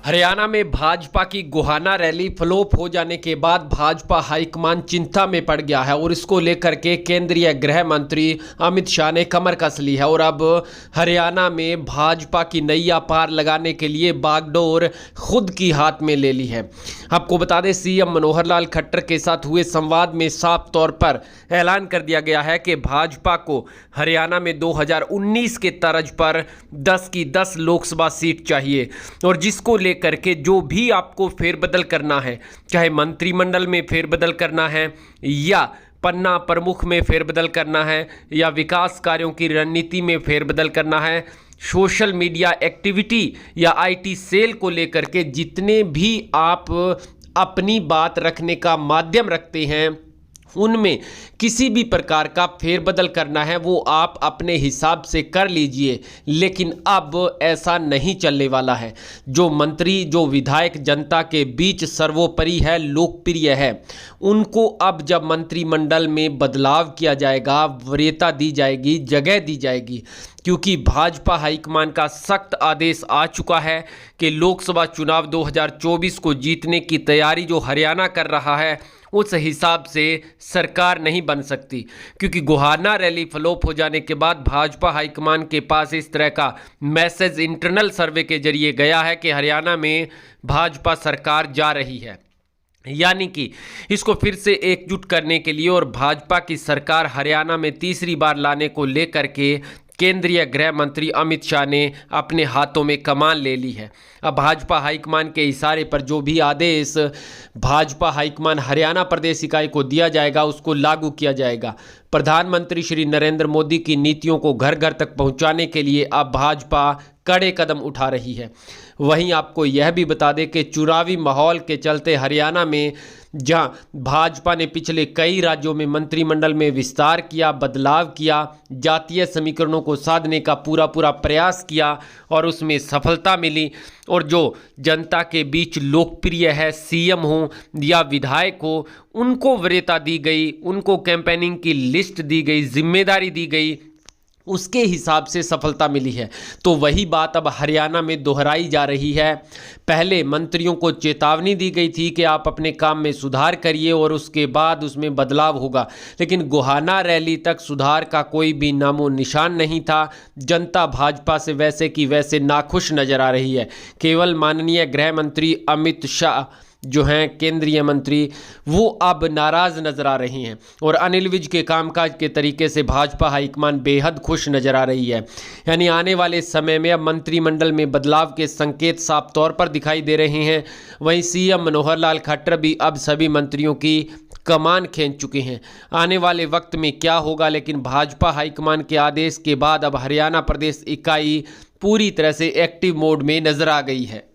हरियाणा में भाजपा की Gohana rally flop हो जाने के बाद भाजपा हाईकमान चिंता में पड़ गया है और इसको लेकर के केंद्रीय गृह मंत्री अमित शाह ने कमर कस ली है और अब हरियाणा में भाजपा की नैया पार लगाने के लिए बागडोर खुद की हाथ में ले ली है। आपको बता दें, सीएम मनोहर लाल खट्टर के साथ हुए संवाद में साफ तौर पर ऐलान कर दिया गया है कि भाजपा को हरियाणा में 2019 के तर्ज पर 10 की 10 लोकसभा सीट चाहिए और जिसको लेकर के जो भी आपको फेरबदल करना है, चाहे मंत्रिमंडल में फेरबदल करना है या पन्ना प्रमुख में फेरबदल करना है या विकास कार्यों की रणनीति में फेरबदल करना है, सोशल मीडिया एक्टिविटी या आईटी सेल को लेकर के जितने भी आप अपनी बात रखने का माध्यम रखते हैं, उनमें किसी भी प्रकार का फेरबदल करना है वो आप अपने हिसाब से कर लीजिए। लेकिन अब ऐसा नहीं चलने वाला है। जो मंत्री, जो विधायक जनता के बीच सर्वोपरि है, लोकप्रिय है, उनको अब जब मंत्रिमंडल में बदलाव किया जाएगा, वरीयता दी जाएगी, जगह दी जाएगी, क्योंकि भाजपा हाईकमान का सख्त आदेश आ चुका है कि लोकसभा चुनाव 2024 को जीतने की तैयारी जो हरियाणा कर रहा है उस हिसाब से सरकार नहीं बन सकती। क्योंकि गोहाना रैली फ्लॉप हो जाने के बाद भाजपा हाईकमान के पास इस तरह का मैसेज इंटरनल सर्वे के जरिए गया है कि हरियाणा में भाजपा सरकार जा रही है, यानी कि इसको फिर से एकजुट करने के लिए और भाजपा की सरकार हरियाणा में तीसरी बार लाने को लेकर के केंद्रीय गृह मंत्री अमित शाह ने अपने हाथों में कमान ले ली है। अब भाजपा हाईकमान के इशारे पर जो भी आदेश भाजपा हाईकमान हरियाणा प्रदेश इकाई को दिया जाएगा उसको लागू किया जाएगा। प्रधानमंत्री श्री नरेंद्र मोदी की नीतियों को घर घर तक पहुंचाने के लिए अब भाजपा कड़े कदम उठा रही है। वहीं आपको यह भी बता दें कि चुनावी माहौल के चलते हरियाणा में जहां भाजपा ने पिछले कई राज्यों में मंत्रिमंडल में विस्तार किया, बदलाव किया, जातीय समीकरणों को साधने का पूरा प्रयास किया और उसमें सफलता मिली और जो जनता के बीच लोकप्रिय है, सीएम हो या विधायक हो, उनको वरीयता दी गई, उनको कैंपेनिंग की लिस्ट दी गई, जिम्मेदारी दी गई, उसके हिसाब से सफलता मिली है। तो वही बात अब हरियाणा में दोहराई जा रही है। पहले मंत्रियों को चेतावनी दी गई थी कि आप अपने काम में सुधार करिए और उसके बाद उसमें बदलाव होगा, लेकिन गोहाना रैली तक सुधार का कोई भी नामो निशान नहीं था। जनता भाजपा से वैसे की वैसे नाखुश नजर आ रही है। केवल माननीय गृह मंत्री अमित शाह जो हैं केंद्रीय मंत्री, वो अब नाराज नजर आ रही हैं और अनिल विज के कामकाज के तरीके से भाजपा हाईकमान बेहद खुश नजर आ रही है। यानी आने वाले समय में अब मंत्रिमंडल में बदलाव के संकेत साफ तौर पर दिखाई दे रहे हैं। वहीं सीएम मनोहर लाल खट्टर भी अब सभी मंत्रियों की कमान खींच चुके हैं। आने वाले वक्त में क्या होगा, लेकिन भाजपा हाईकमान के आदेश के बाद अब हरियाणा प्रदेश इकाई पूरी तरह से एक्टिव मोड में नजर आ गई है।